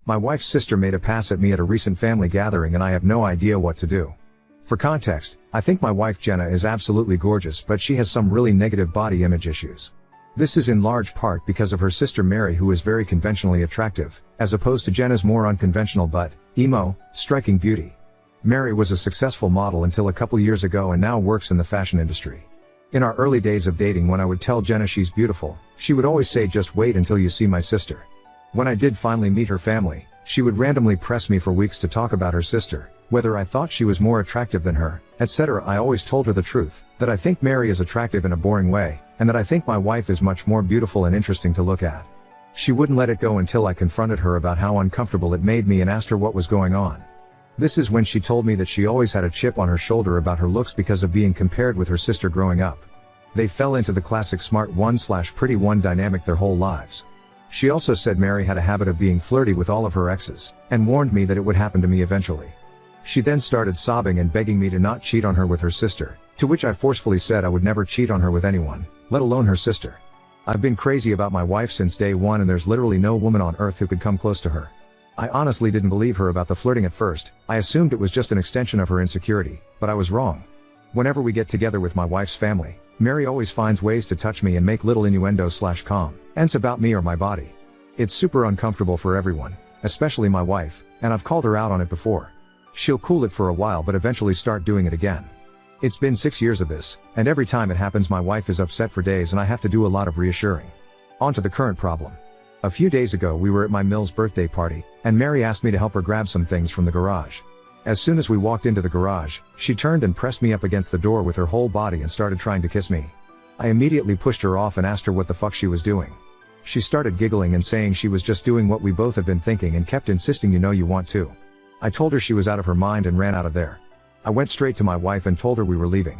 My wife's sister made a pass at me at a recent family gathering and I have no idea what to do. For context, I think my wife Jenna is absolutely gorgeous, but she has some really negative body image issues. This is in large part because of her sister Mary, who is very conventionally attractive, as opposed to Jenna's more unconventional but, striking beauty. Mary was a successful model until a couple years ago and now works in the fashion industry. In our early days of dating, when I would tell Jenna she's beautiful, she would always say, "Just wait until you see my sister." When I did finally meet her family, she would randomly press me for weeks to talk about her sister, whether I thought she was more attractive than her, etc. I always told her the truth, that I think Mary is attractive in a boring way, and that I think my wife is much more beautiful and interesting to look at. She wouldn't let it go until I confronted her about how uncomfortable it made me and asked her what was going on. This is when she told me that she always had a chip on her shoulder about her looks because of being compared with her sister growing up. They fell into the classic smart one/pretty one dynamic their whole lives. She also said Mary had a habit of being flirty with all of her exes, and warned me that it would happen to me eventually. She then started sobbing and begging me to not cheat on her with her sister, to which I forcefully said I would never cheat on her with anyone, let alone her sister. I've been crazy about my wife since day one, and there's literally no woman on earth who could come close to her. I honestly didn't believe her about the flirting at first. I assumed it was just an extension of her insecurity, but I was wrong. Whenever we get together with my wife's family, Mary always finds ways to touch me and make little innuendos/comments about me or my body. It's super uncomfortable for everyone, especially my wife, and I've called her out on it before. She'll cool it for a while but eventually start doing it again. It's been 6 years of this, and every time it happens my wife is upset for days and I have to do a lot of reassuring. On to the current problem. A few days ago we were at my Mill's birthday party, and Mary asked me to help her grab some things from the garage. As soon as we walked into the garage, she turned and pressed me up against the door with her whole body and started trying to kiss me. I immediately pushed her off and asked her what the fuck she was doing. She started giggling and saying she was just doing what we both have been thinking and kept insisting, "You know you want to." I told her she was out of her mind and ran out of there. I went straight to my wife and told her we were leaving.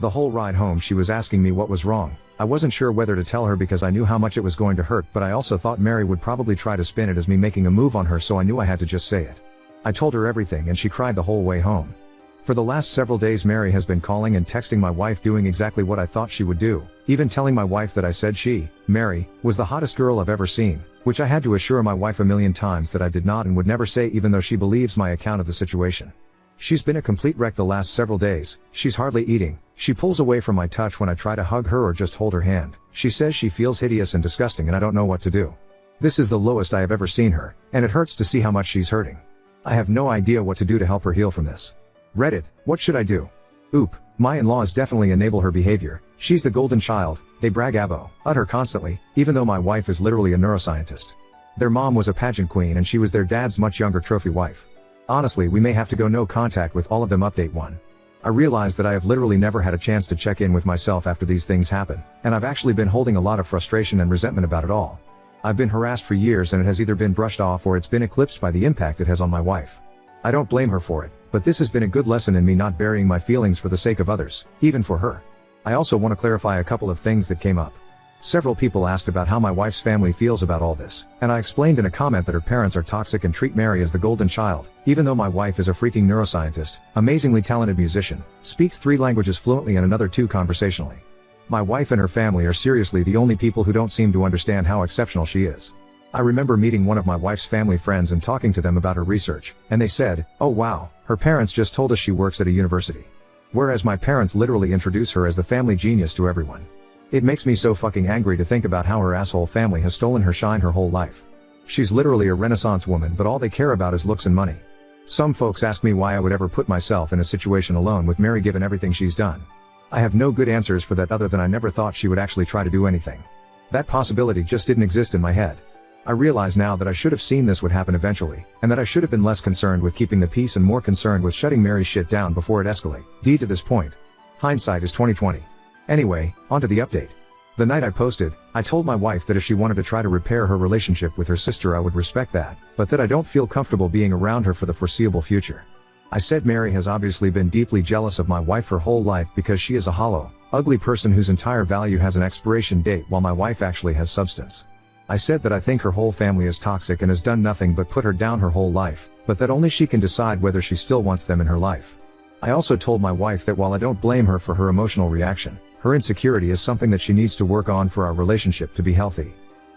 The whole ride home she was asking me what was wrong. I wasn't sure whether to tell her because I knew how much it was going to hurt, but I also thought Mary would probably try to spin it as me making a move on her, so I knew I had to just say it. I told her everything and she cried the whole way home. For the last several days Mary has been calling and texting my wife doing exactly what I thought she would do, even telling my wife that I said she, Mary, was the hottest girl I've ever seen, which I had to assure my wife a million times that I did not and would never say, even though she believes my account of the situation. She's been a complete wreck the last several days. She's hardly eating. She pulls away from my touch when I try to hug her or just hold her hand. She says she feels hideous and disgusting and I don't know what to do. This is the lowest I have ever seen her, and it hurts to see how much she's hurting. I have no idea what to do to help her heal from this. Reddit, what should I do? Oop, my in-laws definitely enable her behavior. She's the golden child, they brag at her constantly, even though my wife is literally a neuroscientist. Their mom was a pageant queen and she was their dad's much younger trophy wife. Honestly, we may have to go no contact with all of them. Update 1. I realize that I have literally never had a chance to check in with myself after these things happen, and I've actually been holding a lot of frustration and resentment about it all. I've been harassed for years and it has either been brushed off or it's been eclipsed by the impact it has on my wife. I don't blame her for it, but this has been a good lesson in me not burying my feelings for the sake of others, even for her. I also want to clarify a couple of things that came up. Several people asked about how my wife's family feels about all this, and I explained in a comment that her parents are toxic and treat Mary as the golden child, even though my wife is a freaking neuroscientist, amazingly talented musician, speaks 3 languages fluently and another 2 conversationally. My wife and her family are seriously the only people who don't seem to understand how exceptional she is. I remember meeting one of my wife's family friends and talking to them about her research, and they said, "Oh wow, her parents just told us she works at a university." Whereas my parents literally introduce her as the family genius to everyone. It makes me so fucking angry to think about how her asshole family has stolen her shine her whole life. She's literally a Renaissance woman, but all they care about is looks and money. Some folks ask me why I would ever put myself in a situation alone with Mary given everything she's done. I have no good answers for that other than I never thought she would actually try to do anything. That possibility just didn't exist in my head. I realize now that I should have seen this would happen eventually, and that I should have been less concerned with keeping the peace and more concerned with shutting Mary's shit down before it escalated. To this point. Hindsight is 20/20. Anyway, onto the update. The night I posted, I told my wife that if she wanted to try to repair her relationship with her sister I would respect that, but that I don't feel comfortable being around her for the foreseeable future. I said Mary has obviously been deeply jealous of my wife her whole life because she is a hollow, ugly person whose entire value has an expiration date while my wife actually has substance. I said that I think her whole family is toxic and has done nothing but put her down her whole life, but that only she can decide whether she still wants them in her life. I also told my wife that while I don't blame her for her emotional reaction, her insecurity is something that she needs to work on for our relationship to be healthy.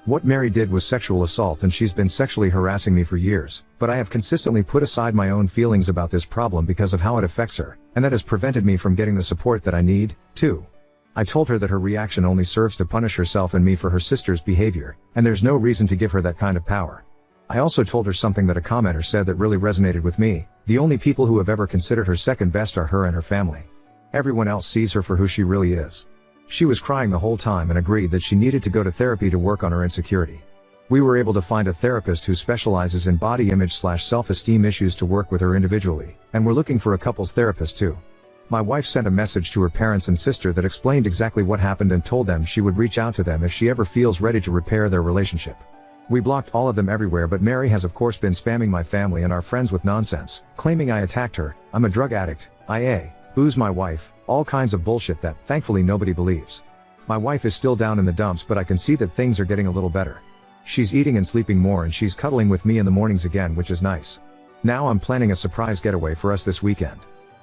What Mary did was sexual assault and she's been sexually harassing me for years, but I have consistently put aside my own feelings about this problem because of how it affects her, and that has prevented me from getting the support that I need. 2. I told her that her reaction only serves to punish herself and me for her sister's behavior, and there's no reason to give her that kind of power. I also told her something that a commenter said that really resonated with me: the only people who have ever considered her second best are her and her family. Everyone else sees her for who she really is. She was crying the whole time and agreed that she needed to go to therapy to work on her insecurity. We were able to find a therapist who specializes in body image/self-esteem issues to work with her individually, and we're looking for a couples therapist too. My wife sent a message to her parents and sister that explained exactly what happened and told them she would reach out to them if she ever feels ready to repair their relationship. We blocked all of them everywhere, but Mary has of course been spamming my family and our friends with nonsense, claiming I attacked her, I'm a drug addict, booze my wife, all kinds of bullshit that, thankfully, nobody believes. My wife is still down in the dumps, but I can see that things are getting a little better. She's eating and sleeping more and she's cuddling with me in the mornings again, which is nice. Now I'm planning a surprise getaway for us this weekend.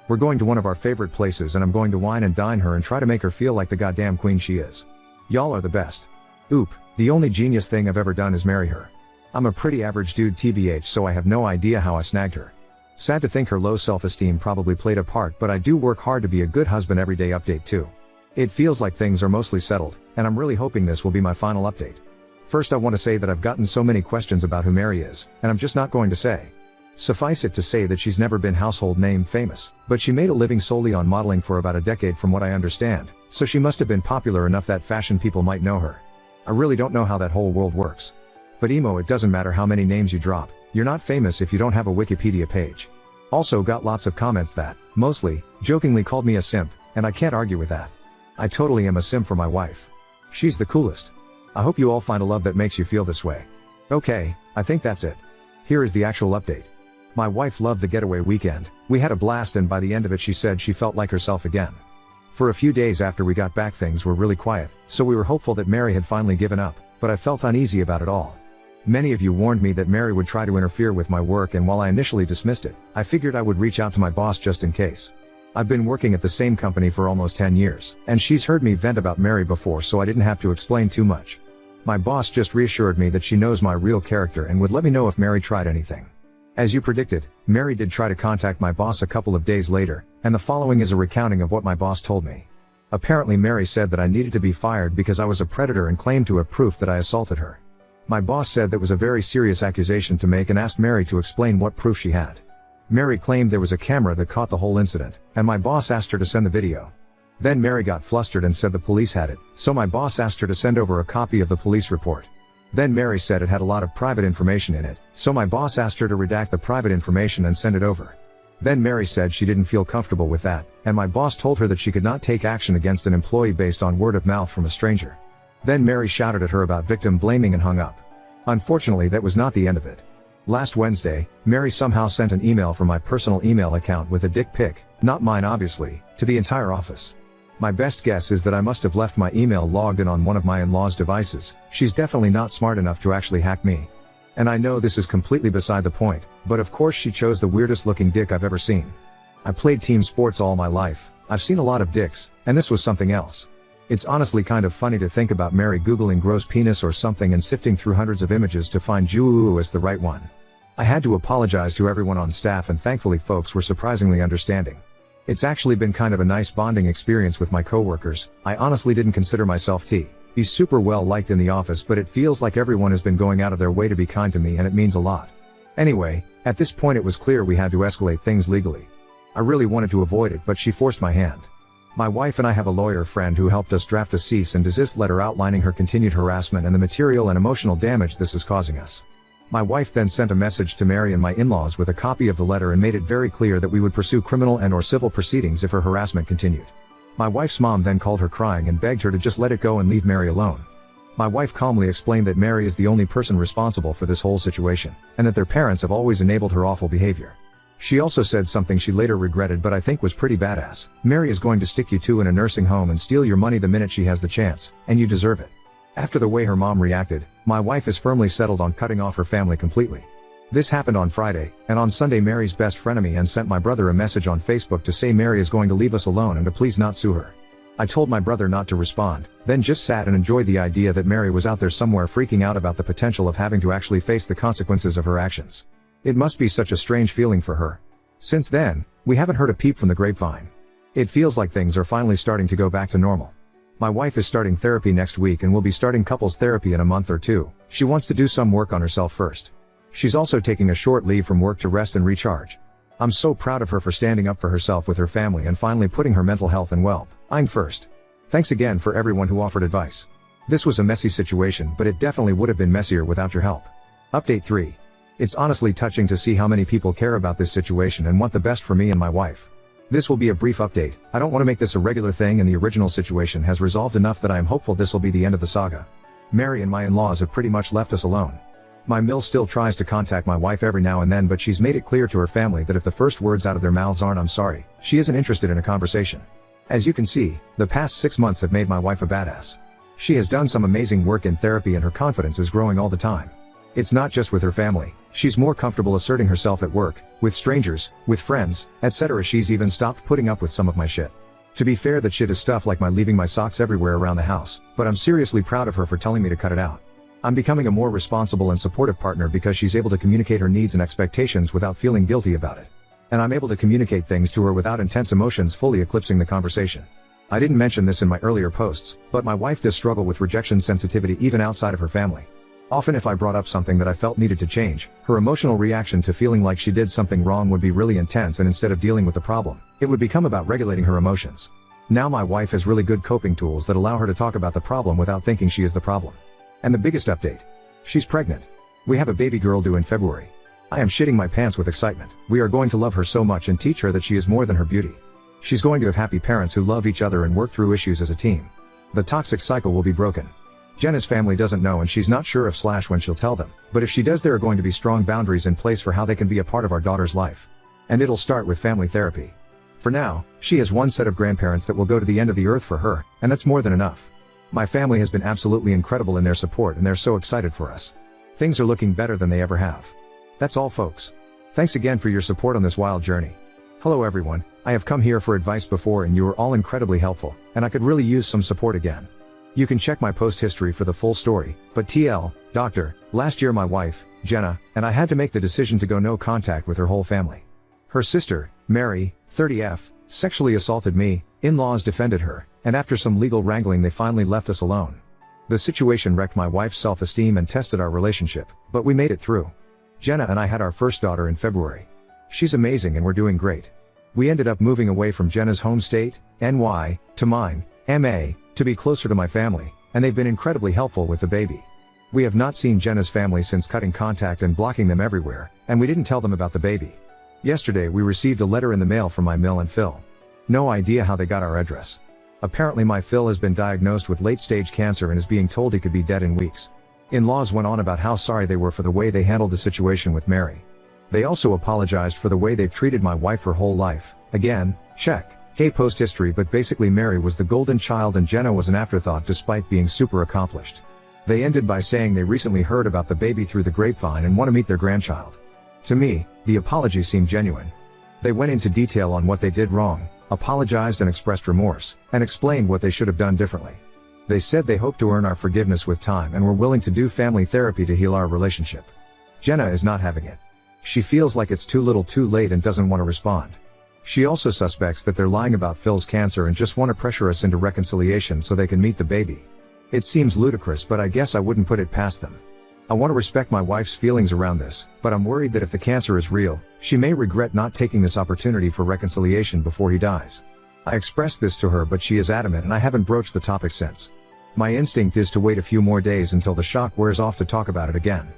We're going to one of our favorite places and I'm going to wine and dine her and try to make her feel like the goddamn queen she is. Y'all are the best. Oop, the only genius thing I've ever done is marry her. I'm a pretty average dude tbh, so I have no idea how I snagged her. Sad to think her low self-esteem probably played a part, but I do work hard to be a good husband every day. Update 2. It feels like things are mostly settled, and I'm really hoping this will be my final update. First, I want to say that I've gotten so many questions about who Mary is, and I'm just not going to say. Suffice it to say that she's never been household name famous, but she made a living solely on modeling for about a decade from what I understand, so she must have been popular enough that fashion people might know her. I really don't know how that whole world works. But emo, it doesn't matter how many names you drop, you're not famous if you don't have a Wikipedia page. Also got lots of comments that, mostly, jokingly called me a simp, and I can't argue with that. I totally am a simp for my wife. She's the coolest. I hope you all find a love that makes you feel this way. Okay, I think that's it. Here is the actual update. My wife loved the getaway weekend, we had a blast, and by the end of it she said she felt like herself again. For a few days after we got back things were really quiet, so we were hopeful that Mary had finally given up, but I felt uneasy about it all. Many of you warned me that Mary would try to interfere with my work, and while I initially dismissed it, I figured I would reach out to my boss just in case. I've been working at the same company for almost 10 years, and she's heard me vent about Mary before, so I didn't have to explain too much. My boss just reassured me that she knows my real character and would let me know if Mary tried anything. As you predicted, Mary did try to contact my boss a couple of days later, and the following is a recounting of what my boss told me. Apparently Mary said that I needed to be fired because I was a predator and claimed to have proof that I assaulted her. My boss said that was a very serious accusation to make and asked Mary to explain what proof she had. Mary claimed there was a camera that caught the whole incident, and my boss asked her to send the video. Then Mary got flustered and said the police had it, so my boss asked her to send over a copy of the police report. Then Mary said it had a lot of private information in it, so my boss asked her to redact the private information and send it over. Then Mary said she didn't feel comfortable with that, and my boss told her that she could not take action against an employee based on word of mouth from a stranger. Then Mary shouted at her about victim blaming and hung up. Unfortunately, that was not the end of it. Last Wednesday, Mary somehow sent an email from my personal email account with a dick pic, not mine obviously, to the entire office. My best guess is that I must have left my email logged in on one of my in-laws' devices. She's definitely not smart enough to actually hack me. And I know this is completely beside the point, but of course she chose the weirdest looking dick I've ever seen. I played team sports all my life, I've seen a lot of dicks, and this was something else. It's honestly kind of funny to think about Mary googling gross penis or something and sifting through hundreds of images to find Juu as the right one. I had to apologize to everyone on staff, and thankfully folks were surprisingly understanding. It's actually been kind of a nice bonding experience with my coworkers. I honestly didn't consider myself to be super well liked in the office, but it feels like everyone has been going out of their way to be kind to me, and it means a lot. Anyway, at this point it was clear we had to escalate things legally. I really wanted to avoid it, but she forced my hand. My wife and I have a lawyer friend who helped us draft a cease and desist letter outlining her continued harassment and the material and emotional damage this is causing us. My wife then sent a message to Mary and my in-laws with a copy of the letter and made it very clear that we would pursue criminal and/or civil proceedings if her harassment continued. My wife's mom then called her crying and begged her to just let it go and leave Mary alone. My wife calmly explained that Mary is the only person responsible for this whole situation, and that their parents have always enabled her awful behavior. She also said something she later regretted but I think was pretty badass. Mary is going to stick you two in a nursing home and steal your money the minute she has the chance, and you deserve it. After the way her mom reacted, my wife is firmly settled on cutting off her family completely. This happened on Friday, and on Sunday Mary's best frenemy and sent my brother a message on Facebook to say Mary is going to leave us alone and to please not sue her. I told my brother not to respond, then just sat and enjoyed the idea that Mary was out there somewhere freaking out about the potential of having to actually face the consequences of her actions. It must be such a strange feeling for her. Since then, we haven't heard a peep from the grapevine. It feels like things are finally starting to go back to normal. My wife is starting therapy next week and will be starting couples therapy in a month or two. She wants to do some work on herself first. She's also taking a short leave from work to rest and recharge. I'm so proud of her for standing up for herself with her family and finally putting her mental health and well-being first. Thanks again for everyone who offered advice. This was a messy situation, but it definitely would have been messier without your help. Update 3. It's honestly touching to see how many people care about this situation and want the best for me and my wife. This will be a brief update. I don't want to make this a regular thing, and the original situation has resolved enough that I am hopeful this will be the end of the saga. Mary and my in-laws have pretty much left us alone. My mill still tries to contact my wife every now and then, but she's made it clear to her family that if the first words out of their mouths aren't "I'm sorry," she isn't interested in a conversation. As you can see, the past 6 months have made my wife a badass. She has done some amazing work in therapy and her confidence is growing all the time. It's not just with her family, she's more comfortable asserting herself at work, with strangers, with friends, etc. She's even stopped putting up with some of my shit. To be fair, that shit is stuff like my leaving my socks everywhere around the house, but I'm seriously proud of her for telling me to cut it out. I'm becoming a more responsible and supportive partner because she's able to communicate her needs and expectations without feeling guilty about it. And I'm able to communicate things to her without intense emotions fully eclipsing the conversation. I didn't mention this in my earlier posts, but my wife does struggle with rejection sensitivity even outside of her family. Often if I brought up something that I felt needed to change, her emotional reaction to feeling like she did something wrong would be really intense, and instead of dealing with the problem, it would become about regulating her emotions. Now my wife has really good coping tools that allow her to talk about the problem without thinking she is the problem. And the biggest update. She's pregnant. We have a baby girl due in February. I am shitting my pants with excitement. We are going to love her so much and teach her that she is more than her beauty. She's going to have happy parents who love each other and work through issues as a team. The toxic cycle will be broken. Jenna's family doesn't know, and she's not sure if / when she'll tell them, but if she does, there are going to be strong boundaries in place for how they can be a part of our daughter's life. And it'll start with family therapy. For now, she has one set of grandparents that will go to the end of the earth for her, and that's more than enough. My family has been absolutely incredible in their support and they're so excited for us. Things are looking better than they ever have. That's all, folks. Thanks again for your support on this wild journey. Hello everyone, I have come here for advice before and you were all incredibly helpful, and I could really use some support again. You can check my post history for the full story, but doctor, last year my wife, Jenna, and I had to make the decision to go no contact with her whole family. Her sister, Mary, 30F, sexually assaulted me, in-laws defended her, and after some legal wrangling they finally left us alone. The situation wrecked my wife's self-esteem and tested our relationship, but we made it through. Jenna and I had our first daughter in February. She's amazing and we're doing great. We ended up moving away from Jenna's home state, NY, to mine, MA, to be closer to my family, and they've been incredibly helpful with the baby. We have not seen Jenna's family since cutting contact and blocking them everywhere, and we didn't tell them about the baby. Yesterday we received a letter in the mail from my mill and Phil. No idea how they got our address. Apparently my Phil has been diagnosed with late-stage cancer and is being told he could be dead in weeks. In-laws went on about how sorry they were for the way they handled the situation with Mary. They also apologized for the way they've treated my wife her whole life. Again, check. Post history, but basically Mary was the golden child and Jenna was an afterthought despite being super accomplished. They ended by saying they recently heard about the baby through the grapevine and want to meet their grandchild. To me, the apology seemed genuine. They went into detail on what they did wrong, apologized and expressed remorse, and explained what they should have done differently. They said they hope to earn our forgiveness with time and were willing to do family therapy to heal our relationship. Jenna is not having it. She feels like it's too little too late and doesn't want to respond. She also suspects that they're lying about Phil's cancer and just want to pressure us into reconciliation so they can meet the baby. It seems ludicrous, but I guess I wouldn't put it past them. I want to respect my wife's feelings around this, but I'm worried that if the cancer is real, she may regret not taking this opportunity for reconciliation before he dies. I expressed this to her, but she is adamant and I haven't broached the topic since. My instinct is to wait a few more days until the shock wears off to talk about it again.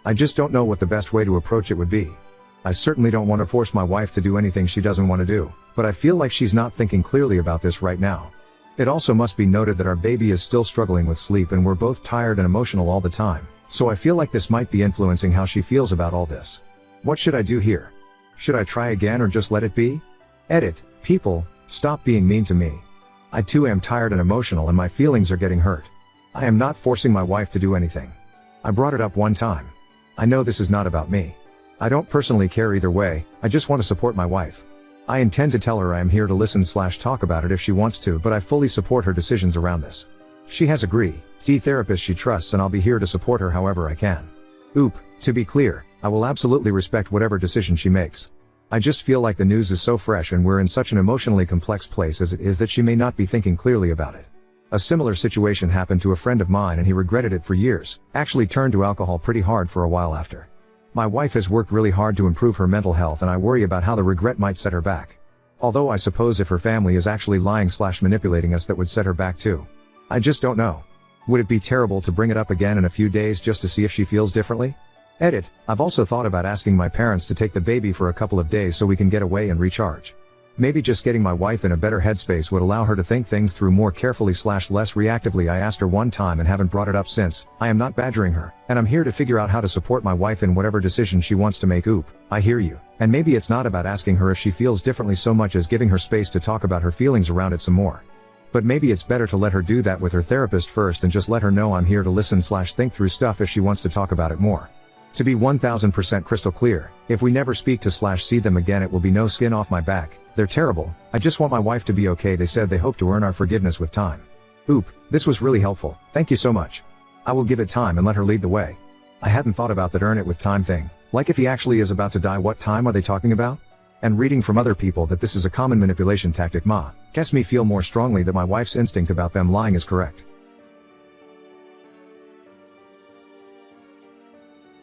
I just don't know what the best way to approach it would be. I certainly don't want to force my wife to do anything she doesn't want to do, but I feel like she's not thinking clearly about this right now. It also must be noted that our baby is still struggling with sleep and we're both tired and emotional all the time, so I feel like this might be influencing how she feels about all this. What should I do here? Should I try again or just let it be? Edit. People, stop being mean to me. I too am tired and emotional and my feelings are getting hurt. I am not forcing my wife to do anything. I brought it up one time. I know this is not about me. I don't personally care either way, I just want to support my wife. I intend to tell her I am here to listen/talk about it if she wants to, but I fully support her decisions around this. She has the therapist she trusts, and I'll be here to support her however I can. Oop, to be clear, I will absolutely respect whatever decision she makes. I just feel like the news is so fresh and we're in such an emotionally complex place as it is that she may not be thinking clearly about it. A similar situation happened to a friend of mine and he regretted it for years, actually turned to alcohol pretty hard for a while after. My wife has worked really hard to improve her mental health and I worry about how the regret might set her back. Although I suppose if her family is actually lying/manipulating us, that would set her back too. I just don't know. Would it be terrible to bring it up again in a few days just to see if she feels differently? Edit, I've also thought about asking my parents to take the baby for a couple of days so we can get away and recharge. Maybe just getting my wife in a better headspace would allow her to think things through more carefully/less reactively. I asked her one time and haven't brought it up since. I am not badgering her, and I'm here to figure out how to support my wife in whatever decision she wants to make. Oop, I hear you. And maybe it's not about asking her if she feels differently so much as giving her space to talk about her feelings around it some more. But maybe it's better to let her do that with her therapist first and just let her know I'm here to listen/think through stuff if she wants to talk about it more. To be 1000% crystal clear, if we never speak to/see them again, it will be no skin off my back. They're terrible. I just want my wife to be okay. They said they hope to earn our forgiveness with time. Oop, this was really helpful. Thank you so much. I will give it time and let her lead the way. I hadn't thought about that earn it with time thing. Like if he actually is about to die, what time are they talking about? And reading from other people that this is a common manipulation tactic gets me feel more strongly that my wife's instinct about them lying is correct.